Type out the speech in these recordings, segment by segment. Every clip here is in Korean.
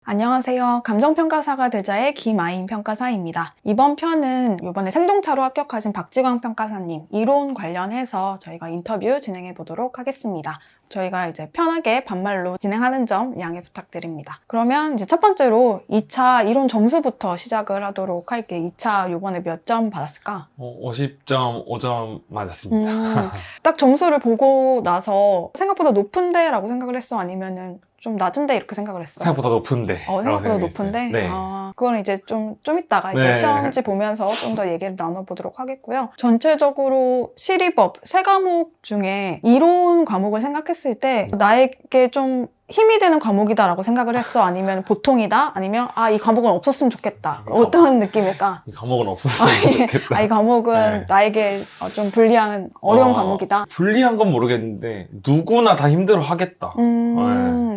안녕하세요. 감정평가사가 되자의 김아인 평가사입니다. 이번 편은 이번에 생동차로 합격하신 박지광 평가사님 이론 관련해서 저희가 인터뷰 진행해 보도록 하겠습니다. 저희가 이제 편하게 반말로 진행하는 점 양해 부탁드립니다. 그러면 이제 첫 번째로 2차 이론 점수부터 시작을 하도록 할게요. 2차 요번에 몇 점 받았을까? 50.5점 맞았습니다. 딱 점수를 보고 나서 생각보다 높은데 라고 생각을 했어? 아니면은 좀 낮은데 이렇게 생각을 했어? 생각보다 높은데. 생각보다 높은데? 네. 그거는 이제 좀 이따가 이제 네. 시험지 보면서 좀 더 얘기를 나눠보도록 하겠고요. 전체적으로 시리법 세 과목 중에 이론 과목을 생각했을 때 나에게 좀 힘이 되는 과목이다라고 생각을 했어? 아니면 보통이다? 아니면 이 과목은 없었으면 좋겠다. 어떤 느낌일까? 이 과목은 없었으면 좋겠다. 이 과목은 네. 나에게 좀 불리한 어려운 과목이다. 불리한 건 모르겠는데 누구나 다 힘들어 하겠다.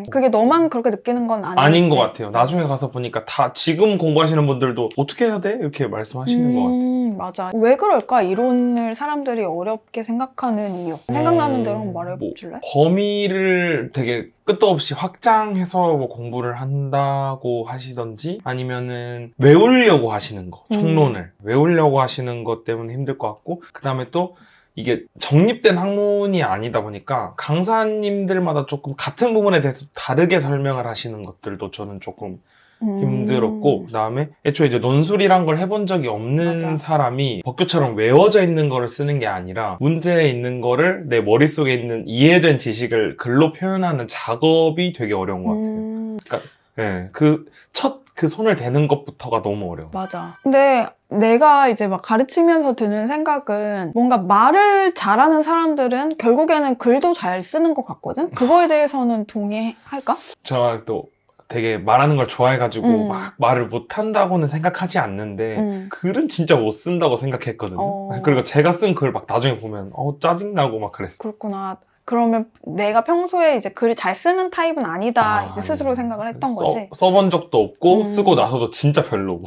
그게 너만 그렇게 느끼는 건 아니지? 아닌 것 같아요. 나중에 가서 보니까 다 지금 공부하시는 분들도 어떻게 해야 돼? 이렇게 말씀하시는 것 같아요. 맞아. 왜 그럴까? 이론을 사람들이 어렵게 생각하는 이유. 생각나는 대로 한번 말해줄래? 범위를 되게 끝도 없이 확장해서 뭐 공부를 한다고 하시던지 아니면은 외우려고 하시는 거, 총론을 외우려고 하시는 것 때문에 힘들 것 같고, 그 다음에 또 이게 정립된 학문이 아니다 보니까 강사님들마다 조금 같은 부분에 대해서 다르게 설명을 하시는 것들도 저는 조금 힘들었고, 그 다음에 애초에 이제 논술이란 걸 해본 적이 없는 맞아. 사람이 법규처럼 외워져 있는 거를 쓰는 게 아니라 문제에 있는 거를 내 머릿속에 있는 이해된 지식을 글로 표현하는 작업이 되게 어려운 것 같아요. 그러니까 네, 그 손을 대는 것부터가 너무 어려워. 맞아. 근데 내가 이제 막 가르치면서 드는 생각은 뭔가 말을 잘하는 사람들은 결국에는 글도 잘 쓰는 것 같거든? 그거에 대해서는 동의할까? 제가 또 되게 말하는 걸 좋아해가지고 막 말을 못한다고는 생각하지 않는데 글은 진짜 못 쓴다고 생각했거든요. 그리고 제가 쓴 글 막 나중에 보면 짜증나고 막 그랬어요. 그렇구나. 그러면 내가 평소에 이제 글을 잘 쓰는 타입은 아니다 스스로 생각을 했던 거지? 써본 적도 없고 쓰고 나서도 진짜 별로고.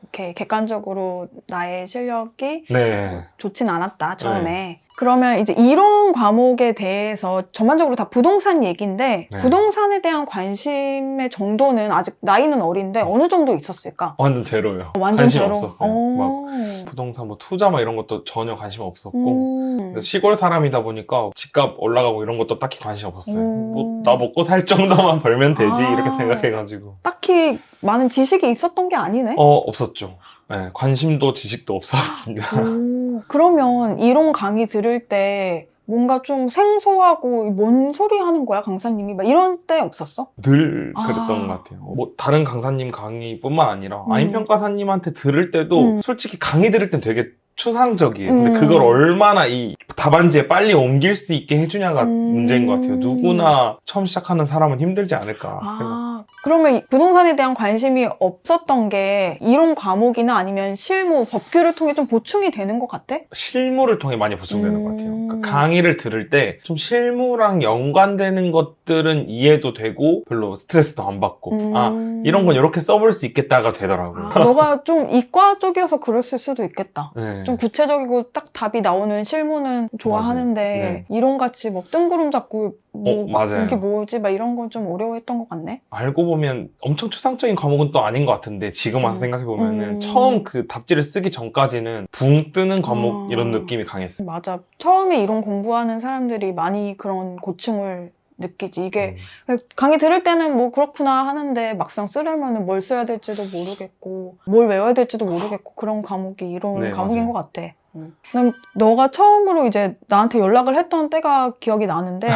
오케이. 객관적으로 나의 실력이 네. 좋진 않았다, 처음에. 그러면 이제 이론 과목에 대해서 전반적으로 다 부동산 얘기인데 부동산에 대한 관심의 정도는 아직 나이는 어린데 어느 정도 있었을까? 완전 제로요. 완전 관심 제로? 없었어요. 막 부동산 뭐 투자 막 이런 것도 전혀 관심 없었고 시골 사람이다 보니까 집값 올라가고 이런 것도 딱히 관심 없었어요. 뭐 나 먹고 살 정도만 벌면 되지 이렇게 생각해가지고 딱히 많은 지식이 있었던 게 아니네? 없었죠. 네, 관심도 지식도 없었습니다. 그러면 이론 강의 들을 때 뭔가 좀 생소하고 뭔 소리 하는 거야 강사님이? 막 이런 때 없었어? 늘 그랬던 것 같아요. 뭐 다른 강사님 강의뿐만 아니라 아인 평가사님한테 들을 때도 솔직히 강의 들을 땐 되게 추상적이에요. 근데 그걸 얼마나 이 답안지에 빨리 옮길 수 있게 해주냐가 문제인 것 같아요. 누구나 처음 시작하는 사람은 힘들지 않을까 생각. 그러면 부동산에 대한 관심이 없었던 게 이론 과목이나 아니면 실무, 법규를 통해 좀 보충이 되는 것 같아? 실무를 통해 많이 보충되는 것 같아요. 그러니까 강의를 들을 때 좀 실무랑 연관되는 것들은 이해도 되고 별로 스트레스도 안 받고 이런 건 이렇게 써볼 수 있겠다가 되더라고요. 너가 좀 이과 쪽이어서 그랬을 수도 있겠다. 네. 좀 구체적이고 딱 답이 나오는 실무는 좋아하는데 이론같이 뭐 뜬구름 잡고 맞아요. 이게 뭐지? 막 이런 건 좀 어려워했던 것 같네. 알고 보면 엄청 추상적인 과목은 또 아닌 것 같은데 지금 와서 생각해보면은 처음 그 답지를 쓰기 전까지는 붕 뜨는 과목 이런 느낌이 강했어요. 맞아. 처음에 이론 공부하는 사람들이 많이 그런 고충을 느끼지. 이게 강의 들을 때는 뭐 그렇구나 하는데 막상 쓰려면 뭘 써야 될지도 모르겠고 뭘 외워야 될지도 모르겠고 그런 과목이 이런 과목인 것 같아. 그럼 너가 처음으로 이제 나한테 연락을 했던 때가 기억이 나는데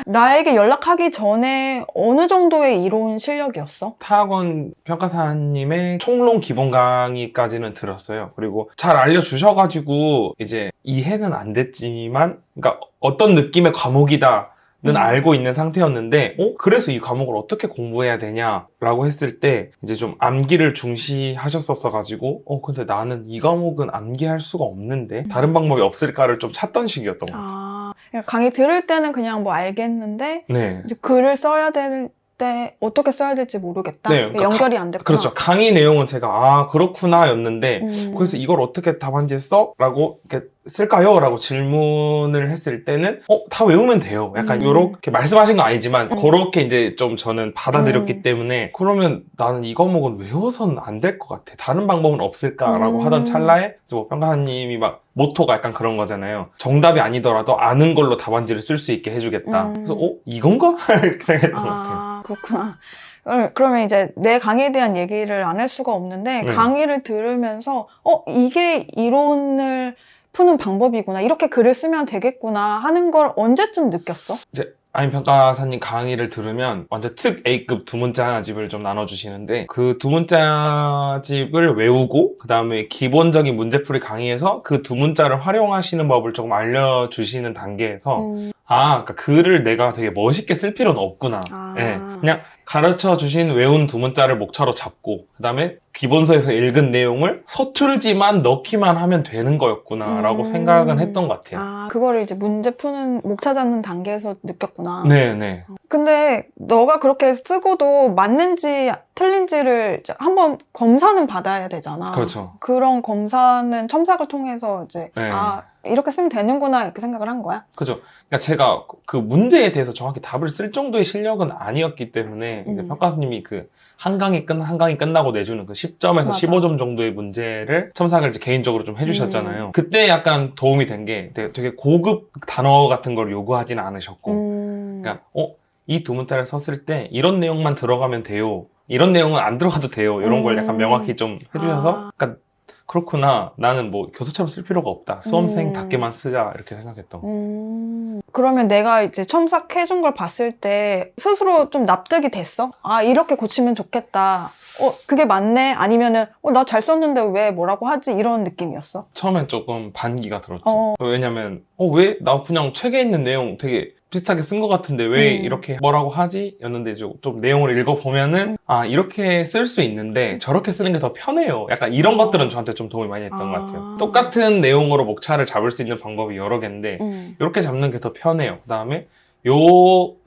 나에게 연락하기 전에 어느 정도의 이론 실력이었어? 타학원 평가사님의 총론 기본 강의까지는 들었어요. 그리고 잘 알려주셔가지고 이제 이해는 안 됐지만 그러니까 어떤 느낌의 과목이다 는 알고 있는 상태였는데 그래서 이 과목을 어떻게 공부해야 되냐라고 했을 때 이제 좀 암기를 중시하셨었어가지고 근데 나는 이 과목은 암기할 수가 없는데 다른 방법이 없을까를 좀 찾던 시기였던 것 같아요. 강의 들을 때는 그냥 뭐 알겠는데 네. 이제 글을 써야 될 때 어떻게 써야 될지 모르겠다. 네, 그러니까 연결이 안 됐구나. 그렇죠. 강의 내용은 제가 아 그렇구나 였는데 그래서 음. 이걸 어떻게 답안지에 써? 라고 이렇게 쓸까요? 라고 질문을 했을 때는 다 외우면 돼요. 약간 요렇게 말씀하신 건 아니지만 그렇게 이제 좀 저는 받아들였기 때문에 그러면 나는 이 과목은 외워서는 안 될 것 같아. 다른 방법은 없을까라고 하던 찰나에 뭐 평가사님이 막 모토가 약간 그런 거잖아요. 정답이 아니더라도 아는 걸로 답안지를 쓸 수 있게 해주겠다. 그래서 이건가? 이렇게 생각했던 것 같아요. 그렇구나. 그러면 이제 내 강의에 대한 얘기를 안 할 수가 없는데 강의를 들으면서 이게 이론을 푸는 방법이구나. 이렇게 글을 쓰면 되겠구나 하는 걸 언제쯤 느꼈어? 이제 아임 평가사님 강의를 들으면 완전 특 A급 두 문자집을 좀 나눠주시는데 그 두 문자집을 외우고 그 다음에 기본적인 문제풀이 강의에서 그 두 문자를 활용하시는 법을 조금 알려주시는 단계에서 그러니까 글을 내가 되게 멋있게 쓸 필요는 없구나. 네, 그냥 가르쳐 주신 외운 두 문자를 목차로 잡고 그 다음에 기본서에서 읽은 내용을 서툴지만 넣기만 하면 되는 거였구나 라고 생각은 했던 것 같아요. 그거를 이제 문제 푸는 목차 잡는 단계에서 느꼈구나. 네네. 근데 너가 그렇게 쓰고도 맞는지 틀린지를 이제 한번 검사는 받아야 되잖아. 그렇죠. 그런 검사는 첨삭을 통해서 이제 네. 이렇게 쓰면 되는구나 이렇게 생각을 한 거야? 그죠. 그러니까 제가 그 문제에 대해서 정확히 답을 쓸 정도의 실력은 아니었기 때문에 이제 평가사님이 그 한 강이 끝나고 내주는 그 10점에서 맞아. 15점 정도의 문제를 첨삭을 이제 개인적으로 좀 해주셨잖아요. 그때 약간 도움이 된 게 되게 고급 단어 같은 걸 요구하지는 않으셨고, 그러니까 이 두 문자를 썼을 때 이런 내용만 들어가면 돼요. 이런 내용은 안 들어가도 돼요. 이런 걸 약간 명확히 좀 해주셔서, 그러니까 그렇구나. 나는 뭐 교수처럼 쓸 필요가 없다. 수험생답게만 쓰자. 이렇게 생각했던 거. 그러면 내가 이제 첨삭해준 걸 봤을 때 스스로 좀 납득이 됐어? 이렇게 고치면 좋겠다. 그게 맞네? 아니면은, 나 잘 썼는데 왜 뭐라고 하지? 이런 느낌이었어? 처음엔 조금 반기가 들었죠. 왜냐면, 왜? 나 그냥 책에 있는 내용 되게 비슷하게 쓴 것 같은데 왜 이렇게 뭐라고 하지? 였는데 좀 내용을 읽어보면은 이렇게 쓸 수 있는데 저렇게 쓰는 게 더 편해요. 약간 이런 것들은 저한테 좀 도움이 많이 했던 것 같아요. 똑같은 내용으로 목차를 잡을 수 있는 방법이 여러 개인데 이렇게 잡는 게 더 편해요. 그 다음에 요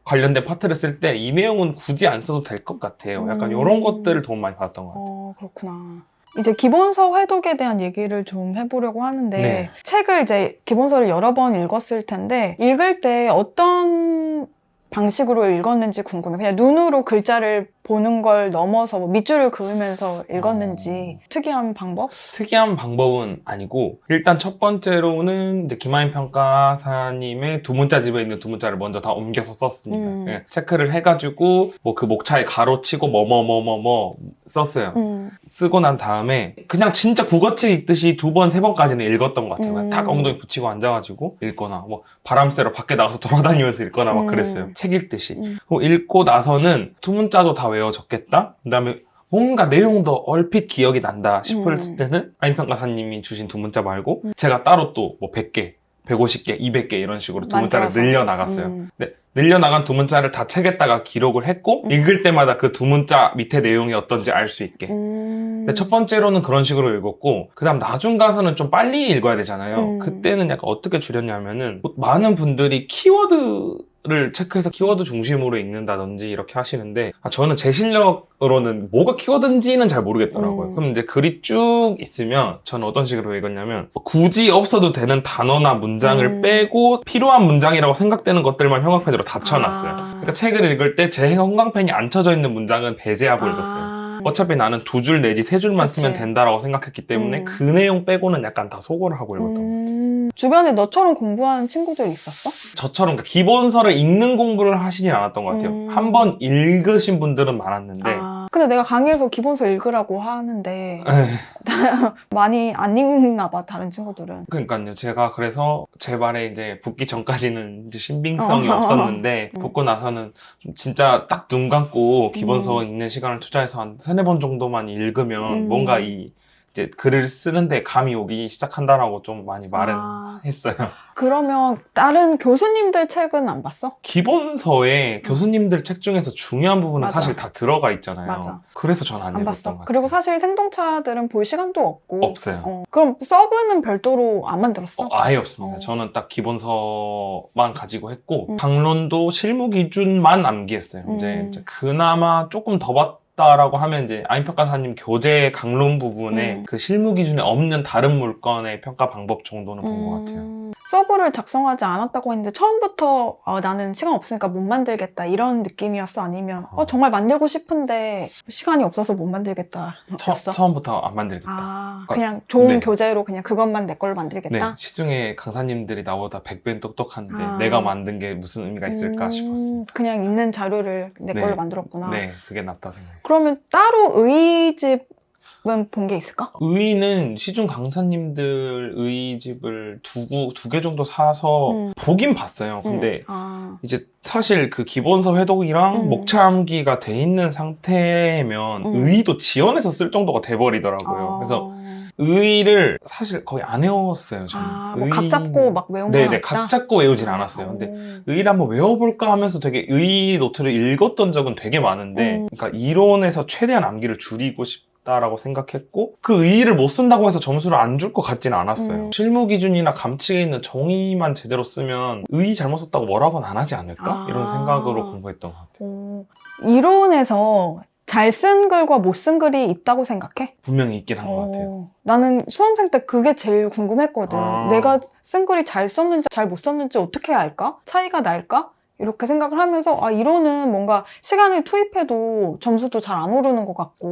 관련된 파트를 쓸 때 이 내용은 굳이 안 써도 될 것 같아요. 약간 이런 것들을 도움 많이 받았던 것 같아요. 그렇구나. 이제 기본서 회독에 대한 얘기를 좀 해보려고 하는데 네. 책을 이제 기본서를 여러 번 읽었을 텐데 읽을 때 어떤 방식으로 읽었는지 궁금해. 그냥 눈으로 글자를 보는 걸 넘어서 뭐 밑줄을 그으면서 읽었는지 특이한 방법? 특이한 방법은 아니고 일단 첫 번째로는 이제 김하인 평가사님의 두 문자집에 있는 두 문자를 먼저 다 옮겨서 썼습니다. 예, 체크를 해가지고 뭐 그 목차에 가로치고 뭐뭐뭐뭐뭐 썼어요. 쓰고 난 다음에 그냥 진짜 국어책 읽듯이 두 번, 세 번까지는 읽었던 것 같아요. 그냥 딱 엉덩이 붙이고 앉아가지고 읽거나 뭐 바람 쐬러 밖에 나가서 돌아다니면서 읽거나 막 그랬어요. 책 읽듯이. 그리고 읽고 나서는 두 문자도 다 외워졌겠다? 그 다음에 뭔가 내용도 얼핏 기억이 난다 싶을 때는 아임 평가사님이 주신 두 문자 말고 제가 따로 또 뭐 100개, 150개, 200개 이런 식으로 두 문자를 늘려나갔어요. 네, 늘려나간 두 문자를 다 책에다가 기록을 했고 읽을 때마다 그 두 문자 밑에 내용이 어떤지 알 수 있게. 근데 첫 번째로는 그런 식으로 읽었고 그 다음 나중 가서는 좀 빨리 읽어야 되잖아요. 그때는 약간 어떻게 줄였냐면은 많은 분들이 키워드를 체크해서 키워드 중심으로 읽는다든지 이렇게 하시는데 저는 제 실력으로는 뭐가 키워드인지는 잘 모르겠더라고요. 그럼 이제 글이 쭉 있으면 저는 어떤 식으로 읽었냐면 굳이 없어도 되는 단어나 문장을 빼고 필요한 문장이라고 생각되는 것들만 형광펜으로 다 쳐놨어요. 그러니까 책을 읽을 때 제 형광펜이 안 쳐져 있는 문장은 배제하고 읽었어요. 어차피 나는 두 줄 내지 세 줄만 쓰면 된다라고 생각했기 때문에 그 내용 빼고는 약간 다 소거를 하고 읽었던 것 같아요. 주변에 너처럼 공부하는 친구들이 있었어? 저처럼 그러니까 기본서를 읽는 공부를 하시진 않았던 것 같아요. 한 번 읽으신 분들은 많았는데 근데 내가 강의에서 기본서 읽으라고 하는데 많이 안 읽나 봐 다른 친구들은. 그러니까요. 제가 그래서 제 말에 이제 붙기 전까지는 이제 신빙성이 없었는데 붙고 나서는 좀 진짜 딱 눈 감고 기본서 읽는 시간을 투자해서 한 3-4번 정도만 읽으면 뭔가 이 이제 글을 쓰는데 감이 오기 시작한다라고 좀 많이 말은 했어요. 그러면 다른 교수님들 책은 안 봤어? 기본서에 교수님들 책 중에서 중요한 부분은 맞아. 사실 다 들어가 있잖아요. 맞아. 그래서 전 안 안 읽었던 봤어. 것 같아요. 그리고 사실 생동차들은 볼 시간도 없고. 없어요. 그럼 서브는 별도로 안 만들었어? 아예 없습니다. 어. 저는 딱 기본서만 가지고 했고 강론도 실무 기준만 암기했어요. 이제 그나마 조금 더 봤다라고 하면 이제 아임평가사님 교재 강론 부분에 그 실무 기준에 없는 다른 물건의 평가 방법 정도는 본 것 같아요. 서브를 작성하지 않았다고 했는데 처음부터 나는 시간 없으니까 못 만들겠다 이런 느낌이었어? 아니면 정말 만들고 싶은데 시간이 없어서 못 만들겠다 였어? 처음부터 안 만들겠다. 그냥 좋은 네. 교재로 그냥 그것만 내 걸로 만들겠다? 네, 시중에 강사님들이 나보다 100배는 똑똑한데 내가 만든 게 무슨 의미가 있을까 싶었습니다. 그냥 있는 자료를 내 네. 걸로 만들었구나. 네, 그게 낫다 생각했어요. 그러면 따로 의집은 본 게 있을까? 의는 시중 강사님들 의집을 두 개 정도 사서 보긴 봤어요. 근데 이제 사실 그 기본서 회독이랑 목차암기가 돼 있는 상태면 의도 지원해서 쓸 정도가 돼버리더라고요. 그래서 의를 사실 거의 안 외웠어요. 저는. 뭐 각 잡고 막 외운 건 네네, 없다? 각 잡고 외우진 않았어요. 근데 의를 한번 외워볼까 하면서 되게 의 노트를 읽었던 적은 되게 많은데, 그러니까 이론에서 최대한 암기를 줄이고 싶다라고 생각했고, 그 의를 못 쓴다고 해서 점수를 안 줄 것 같지는 않았어요. 실무 기준이나 감칙에 있는 정의만 제대로 쓰면 의 잘못 썼다고 뭐라고는 안 하지 않을까? 이런 생각으로 공부했던 것 같아요. 이론에서 잘 쓴 글과 못 쓴 글이 있다고 생각해? 분명히 있긴 한 것 같아요. 나는 수험생 때 그게 제일 궁금했거든. 내가 쓴 글이 잘 썼는지 잘 못 썼는지 어떻게 알까? 차이가 날까? 이렇게 생각을 하면서 이론은 뭔가 시간을 투입해도 점수도 잘 안 오르는 것 같고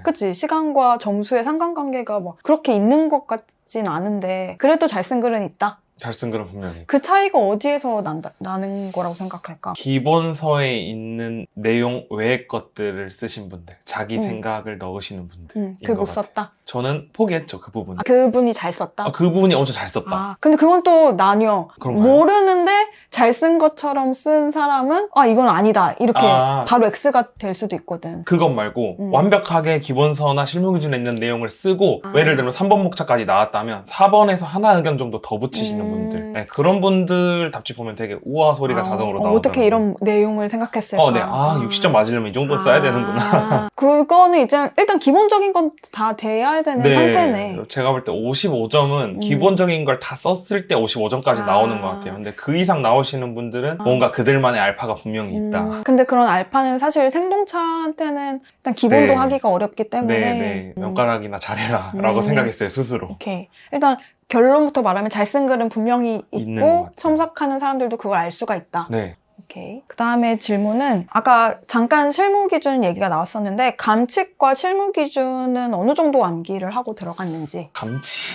그치? 시간과 점수의 상관관계가 뭐 그렇게 있는 것 같진 않은데 그래도 잘 쓴 글은 있다? 잘 쓴 글은 분명히. 그 차이가 어디에서 나는 거라고 생각할까? 기본서에 있는 내용 외의 것들을 쓰신 분들, 자기 생각을 넣으시는 분들. 그 못 썼다? 저는 포기했죠, 그 부분. 그분이 잘 썼다? 그 부분이 엄청 잘 썼다. 근데 그건 또 나뉘어. 그런가요? 모르는데 잘 쓴 것처럼 쓴 사람은 이건 아니다. 이렇게 바로 X가 될 수도 있거든. 그것 말고 완벽하게 기본서나 실무 기준에 있는 내용을 쓰고 예를 들면 3번 목차까지 나왔다면 4번에서 하나 의견 정도 더 붙이시는 분들. 네, 그런 분들 답지 보면 되게 우아 소리가 자동으로 나오더라고요. 어떻게 이런 내용을 생각했을까? 네. 60점 맞으려면 이 정도는 써야 되는구나. 그거는 이제 일단 기본적인 건 다 돼야 되는 상태네. 제가 볼 때 55점은 기본적인 걸 다 썼을 때 55점까지 나오는 것 같아요. 근데 그 이상 나오시는 분들은 뭔가 그들만의 알파가 분명히 있다. 근데 그런 알파는 사실 생동차한테는 일단 기본도 하기가 어렵기 때문에 명가락이나 잘해라 라고 생각했어요, 스스로. 오케이. 일단 결론부터 말하면 잘 쓴 글은 분명히 있는 것 있고 같아요. 첨삭하는 사람들도 그걸 알 수가 있다. 네. 오케이. 그 다음에 질문은 아까 잠깐 실무 기준 얘기가 나왔었는데 감칙과 실무 기준은 어느 정도 암기를 하고 들어갔는지.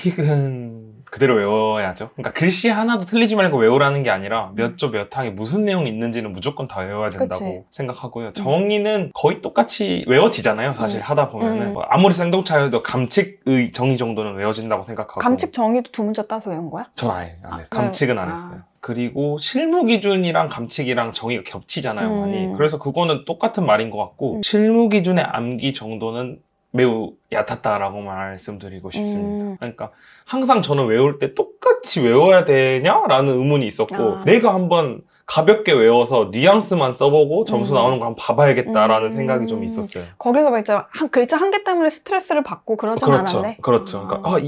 감칙은 그대로 외워야죠. 그러니까 글씨 하나도 틀리지 말고 외우라는 게 아니라 몇 조 몇 항에 무슨 내용이 있는지는 무조건 다 외워야 된다고 그치. 생각하고요. 정의는 거의 똑같이 외워지잖아요. 사실 하다 보면은 아무리 생동차여도 감칙의 정의 정도는 외워진다고 생각하고. 감칙 정의도 두 문자 따서 외운 거야? 전 아예 안 했어요. 감칙은 안 했어요. 그리고 실무 기준이랑 감칙이랑 정의가 겹치잖아요, 많이. 그래서 그거는 똑같은 말인 것 같고 실무 기준의 암기 정도는 매우 얕았다라고 말씀드리고 싶습니다. 그러니까 항상 저는 외울 때 똑같이 외워야 되냐라는 의문이 있었고 내가 한번 가볍게 외워서 뉘앙스만 써보고 점수 나오는 거 한번 봐봐야겠다라는 생각이 좀 있었어요. 거기서 막 이제 글자 한 개 때문에 스트레스를 받고 그러진 않았네? 그렇죠. 그러니까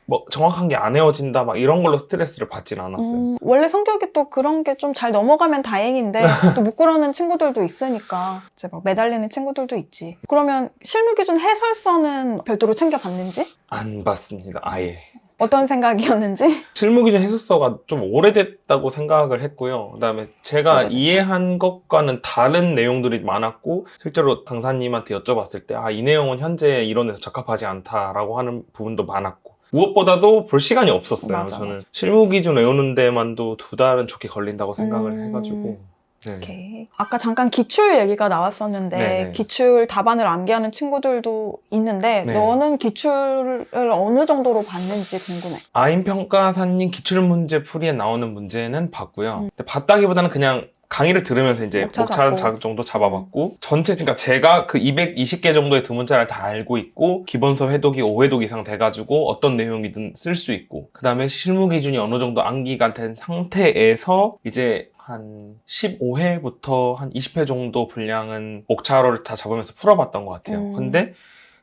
뭐 정확한 게 안 외워진다 막 이런 걸로 스트레스를 받진 않았어요. 원래 성격이 또 그런 게 좀 잘 넘어가면 다행인데 또 못 그러는 친구들도 있으니까 이제 막 매달리는 친구들도 있지. 그러면 실무 기준 해설서는 별도로 챙겨봤는지? 안 봤습니다. 아예. 어떤 생각이었는지? 실무 기준 해설서가 좀 오래됐다고 생각을 했고요. 그다음에 제가 이해한 것과는 다른 내용들이 많았고 실제로 강사님한테 여쭤봤을 때 이 내용은 현재 이론에서 적합하지 않다라고 하는 부분도 많았고 무엇보다도 볼 시간이 없었어요. 저는 실무 기준 외우는 데만도 2달은 좋게 걸린다고 생각을 해가지고. 오케이. 아까 잠깐 기출 얘기가 나왔었는데 기출 답안을 암기하는 친구들도 있는데 너는 기출을 어느 정도로 봤는지 궁금해. 아임평가사님 기출문제 풀이에 나오는 문제는 봤고요. 근데 봤다기보다는 그냥 강의를 들으면서 이제 목차 목차 잡고. 정도 잡아봤고 전체 그러니까 제가 그 220개 정도의 두 문자를 다 알고 있고 기본서 회독이 5회독 이상 돼가지고 어떤 내용이든 쓸 수 있고 그 다음에 실무 기준이 어느 정도 암기가 된 상태에서 이제 한 15회부터 한 20회 정도 분량은 목차로를 다 잡으면서 풀어봤던 것 같아요. 근데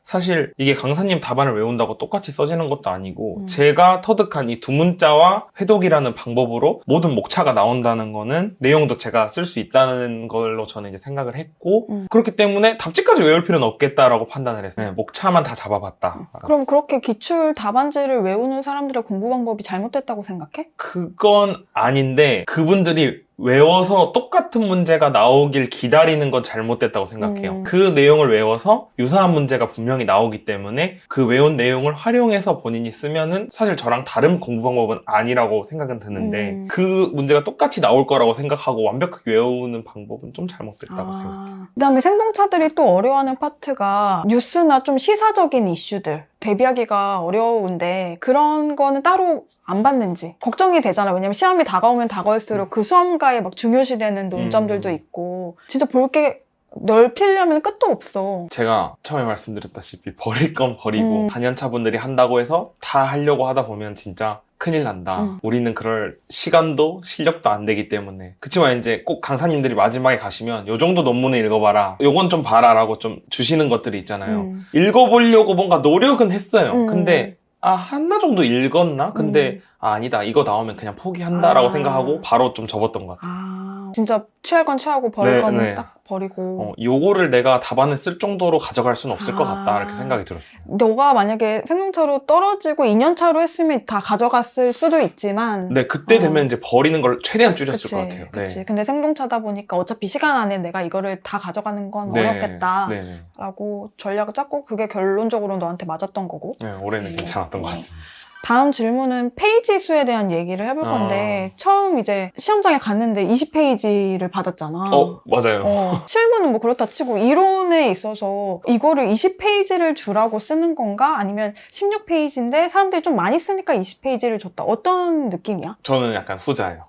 사실 이게 강사님 답안을 외운다고 똑같이 써지는 것도 아니고 제가 터득한 이 두 문자와 회독이라는 방법으로 모든 목차가 나온다는 거는 내용도 제가 쓸 수 있다는 걸로 저는 이제 생각을 했고 그렇기 때문에 답지까지 외울 필요는 없겠다라고 판단을 했어요. 네, 목차만 다 잡아봤다. 그럼 그렇게 기출 답안지를 외우는 사람들의 공부 방법이 잘못됐다고 생각해? 그건 아닌데 그분들이 외워서 똑같은 문제가 나오길 기다리는 건 잘못됐다고 생각해요. 그 내용을 외워서 유사한 문제가 분명히 나오기 때문에 그 외운 내용을 활용해서 본인이 쓰면은 사실 저랑 다른 공부 방법은 아니라고 생각은 드는데 그 문제가 똑같이 나올 거라고 생각하고 완벽하게 외우는 방법은 좀 잘못됐다고 생각해요. 그다음에 생동차들이 또 어려워하는 파트가 뉴스나 좀 시사적인 이슈들 대비하기가 어려운데 그런 거는 따로 안 받는지 걱정이 되잖아. 왜냐면 시험이 다가오면 다가올수록 그 수험가에 막 중요시되는 논점들도 있고 진짜 볼 게 넓히려면 끝도 없어. 제가 처음에 말씀드렸다시피 버릴 건 버리고 단연차분들이 한다고 해서 다 하려고 하다 보면 진짜 큰일 난다. 우리는 그럴 시간도 실력도 안 되기 때문에. 그치만 이제 꼭 강사님들이 마지막에 가시면 요 정도 논문을 읽어봐라. 요건 좀 봐라 라고 좀 주시는 것들이 있잖아요. 읽어보려고 뭔가 노력은 했어요. 근데 하나 정도 읽었나? 근데 아니다. 이거 나오면 그냥 포기한다라고 생각하고 바로 좀 접었던 것 같아요. 진짜 취할 건 취하고 버릴 건 딱 버리고. 요거를 내가 답안을 쓸 정도로 가져갈 수는 없을 것 같다. 이렇게 생각이 들었어요. 너가 만약에 생동차로 떨어지고 2년차로 했으면 다 가져갔을 수도 있지만 네, 그때 되면 이제 버리는 걸 최대한 줄였을 것 같아요. 그치. 네. 근데 생동차다 보니까 어차피 시간 안에 내가 이거를 다 가져가는 건 어렵겠다라고 전략을 짰고 그게 결론적으로 너한테 맞았던 거고. 네, 올해는 괜찮았던 것 같습니다. 다음 질문은 페이지 수에 대한 얘기를 해볼 건데 처음 이제 시험장에 갔는데 20페이지를 받았잖아. 맞아요. 실무는 뭐 그렇다 치고 이론에 있어서 이거를 20페이지를 주라고 쓰는 건가? 아니면 16페이지인데 사람들이 좀 많이 쓰니까 20페이지를 줬다. 어떤 느낌이야? 저는 약간 후자예요.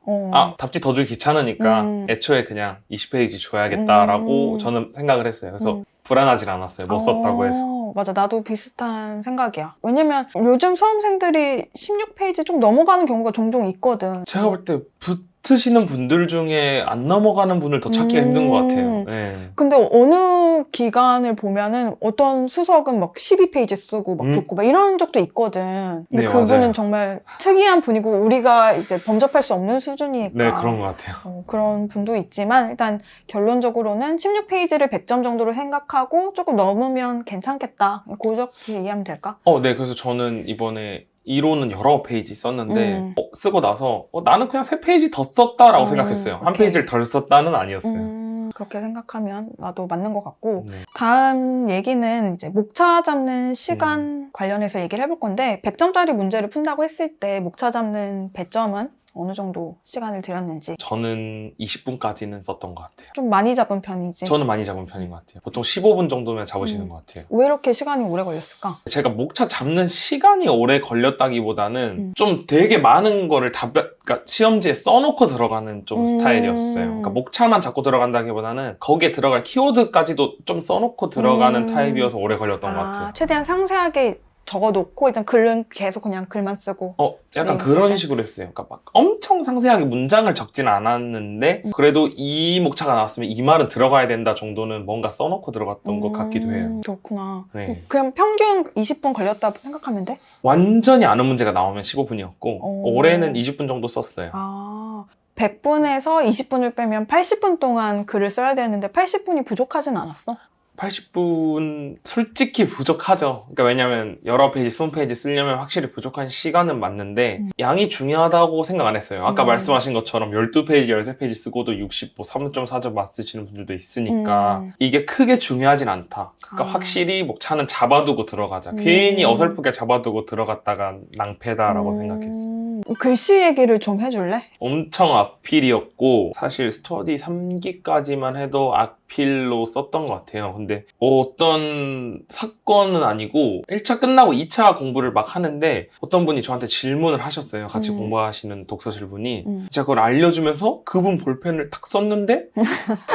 답지 더 주기 귀찮으니까 애초에 그냥 20페이지 줘야겠다라고 저는 생각을 했어요. 그래서 불안하진 않았어요. 못 썼다고 해서. 맞아. 나도 비슷한 생각이야. 왜냐면 요즘 수험생들이 16페이지 좀 넘어가는 경우가 종종 있거든. 제가 볼 때 붙으시는 분들 중에 안 넘어가는 분을 더 찾기가 힘든 것 같아요. 네. 근데 어느 기간을 보면은 어떤 수석은 막 12페이지 쓰고 막 붙고 막 이런 적도 있거든. 근데 그분은 맞아요. 정말 특이한 분이고 우리가 이제 범접할 수 없는 수준이니까. 네, 그런 것 같아요. 그런 분도 있지만 일단 결론적으로는 16페이지를 100점 정도로 생각하고 조금 넘으면 괜찮겠다. 그렇게 이해하면 될까? 네, 그래서 저는 이번에 이론은 여러 페이지 썼는데 쓰고 나서 나는 그냥 3페이지 더 썼다라고 생각했어요. 한 페이지를 덜 썼다는 아니었어요. 그렇게 생각하면 나도 맞는 것 같고 다음 얘기는 이제 목차 잡는 시간 관련해서 얘기를 해볼 건데 100점짜리 문제를 푼다고 했을 때 목차 잡는 배점은 어느 정도 시간을 들였는지. 저는 20분까지는 썼던 것 같아요. 좀 많이 잡은 편이지? 저는 많이 잡은 편인 것 같아요. 보통 15분 정도면 잡으시는 것 같아요. 왜 이렇게 시간이 오래 걸렸을까? 제가 목차 잡는 시간이 오래 걸렸다기보다는 좀 되게 많은 거를 그러니까 시험지에 써놓고 들어가는 좀 스타일이었어요. 그러니까 목차만 잡고 들어간다기보다는 거기에 들어갈 키워드까지도 좀 써놓고 들어가는 타입이어서 오래 걸렸던 것 같아요. 최대한 상세하게 적어놓고 일단 글은 계속 그냥 글만 쓰고. 약간 그런 식으로 했어요. 그러니까 막 엄청 상세하게 문장을 적진 않았는데 그래도 이 목차가 나왔으면 이 말은 들어가야 된다 정도는 뭔가 써놓고 들어갔던 것 같기도 해요. 그렇구나. 네. 그냥 평균 20분 걸렸다 생각하면 돼? 완전히 아는 문제가 나오면 15분이었고 올해는 20분 정도 썼어요. 100분에서 20분을 빼면 80분 동안 글을 써야 되는데 80분이 부족하진 않았어? 80분 솔직히 부족하죠. 그러니까 왜냐면 여러 페이지, 20페이지 쓰려면 확실히 부족한 시간은 맞는데 양이 중요하다고 생각 안 했어요. 아까 말씀하신 것처럼 12페이지, 13페이지 쓰고도 60, 3.4점 맞으시는 분들도 있으니까 이게 크게 중요하진 않다. 그러니까 확실히 목차는 잡아두고 들어가자. 괜히 어설프게 잡아두고 들어갔다가 낭패다라고 생각했어요. 글씨 얘기를 좀 해줄래? 엄청 악필이었고 사실 스터디 3기까지만 해도 악필로 썼던 것 같아요. 근데 어떤 사건은 아니고 1차 끝나고 2차 공부를 막 하는데 어떤 분이 저한테 질문을 하셨어요. 같이 공부하시는 독서실 분이. 제가 그걸 알려주면서 그분 볼펜을 탁 썼는데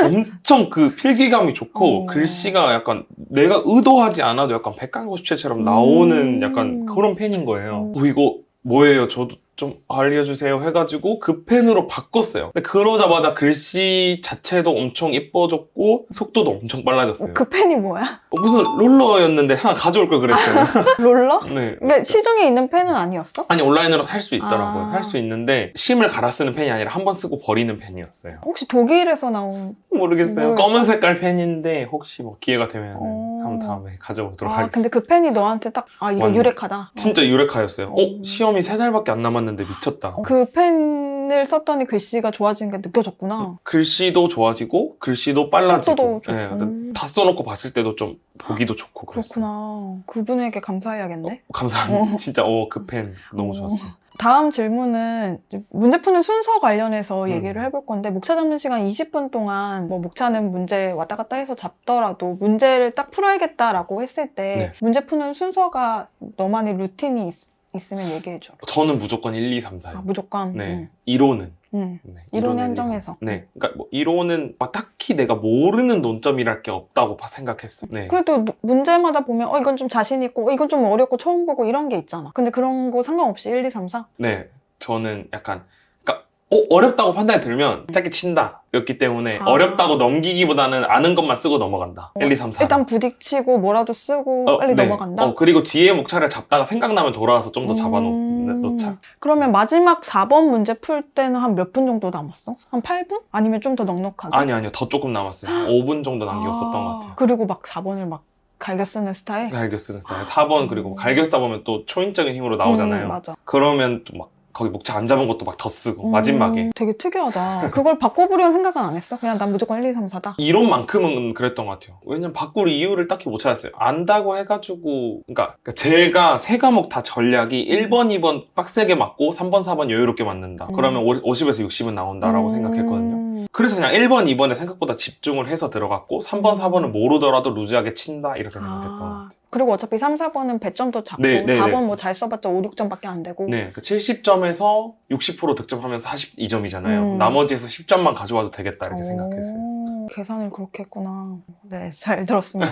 엄청 그 필기감이 좋고 글씨가 약간 내가 의도하지 않아도 약간 백강고십체처럼 나오는 약간 그런 펜인 거예요. 이거 뭐예요? 저도 좀 알려주세요 해가지고 그 펜으로 바꿨어요. 근데 그러자마자 글씨 자체도 엄청 예뻐졌고 속도도 엄청 빨라졌어요. 그 펜이 뭐야? 무슨 롤러였는데 하나 가져올 걸 그랬어요. 롤러? 네. 근데 시중에 있는 펜은 아니었어? 아니 온라인으로 살 수 있더라고요. 아. 살 수 있는데 심을 갈아 쓰는 펜이 아니라 한 번 쓰고 버리는 펜이었어요. 혹시 독일에서 나온 모르겠어요. 모르겠어? 검은 색깔 펜인데 혹시 뭐 기회가 되면 어. 한번 다음에 가져오도록 아, 하겠습니다. 근데 그 펜이 너한테 딱, 아, 이거 완전. 유레카다. 진짜 유레카였어요. 어. 시험이 3달밖에 안 남았는데 미쳤다. 그 펜을 썼더니 글씨가 좋아진 게 느껴졌구나. 글씨도 좋아지고 글씨도 빨라지고 속도도 좋고. 네, 근데 다 써놓고 봤을 때도 좀 보기도 좋고 그랬어요. 그렇구나. 그분에게 감사해야겠네. 감사합니다. 진짜 그 펜 너무 좋았어요. 다음 질문은 이제 문제 푸는 순서 관련해서 음. 얘기를 해볼 건데, 목차 잡는 시간 20분 동안 뭐 목차는 문제 왔다 갔다 해서 잡더라도 문제를 딱 풀어야겠다라고 했을 때 네. 문제 푸는 순서가 너만의 루틴이 있으면 얘기해줘. 저는 무조건 1, 2, 3, 4요. 아, 무조건. 네. 이론은. 응. 네, 이론에 이론은 한정해서. 네. 그러니까 뭐 이론은 막 딱히 내가 모르는 논점이랄 게 없다고 생각했어요. 네. 그래도 문제마다 보면 이건 좀 자신 있고 이건 좀 어렵고 처음 보고 이런 게 있잖아. 근데 그런 거 상관없이 1, 2, 3, 4? 네. 저는 약간 그러니까 어렵다고 판단이 들면 짧게 친다. 였기 때문에 아. 어렵다고 넘기기보다는 아는 것만 쓰고 넘어간다. 1, 2, 3, 4. 일단 부딪히고 뭐라도 쓰고 빨리 네. 넘어간다? 그리고 뒤에 목차를 잡다가 생각나면 돌아와서 좀 더 잡아놓자. 그러면 마지막 4번 문제 풀 때는 한 몇 분 정도 남았어? 한 8분? 아니면 좀 더 넉넉하게? 아니요. 더 조금 남았어요. 5분 정도 남기고 썼던 것 같아요. 그리고 막 4번을 막 갈겨 쓰는 스타일? 갈겨 쓰는 스타일. 4번 그리고 갈겨 쓰다 보면 또 초인적인 힘으로 나오잖아요. 맞아. 그러면 또 막 거기 목차 안 잡은 것도 막 더 쓰고 마지막에. 되게 특이하다. 그걸 바꿔보려는 생각은 안 했어? 그냥 난 무조건 1, 2, 3, 4다? 이론만큼은 그랬던 것 같아요. 왜냐면 바꿀 이유를 딱히 못 찾았어요. 안다고 해가지고 그러니까 제가 세 과목 다 전략이 1번, 2번 빡세게 맞고 3번, 4번 여유롭게 맞는다. 그러면 50에서 60은 나온다라고 생각했거든요. 그래서 그냥 1번, 2번에 생각보다 집중을 해서 들어갔고 3번, 4번은 모르더라도 루즈하게 친다 이렇게 생각했던 것 같아요. 그리고 어차피 3, 4번은 배점도 작고 네, 4번 뭐 잘 써봤자 5, 6점밖에 안 되고 네, 그 70점에서 60% 득점하면 42점이잖아요. 음. 나머지에서 10점만 가져와도 되겠다 이렇게 생각했어요. 계산을 그렇게 했구나. 네, 잘 들었습니다.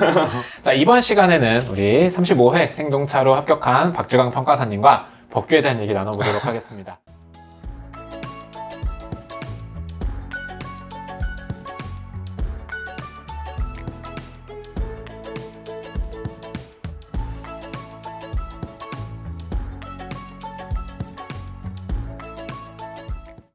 자, 이번 시간에는 우리 35회 생동차로 합격한 박주강 평가사님과 법규에 대한 얘기 나눠보도록 하겠습니다.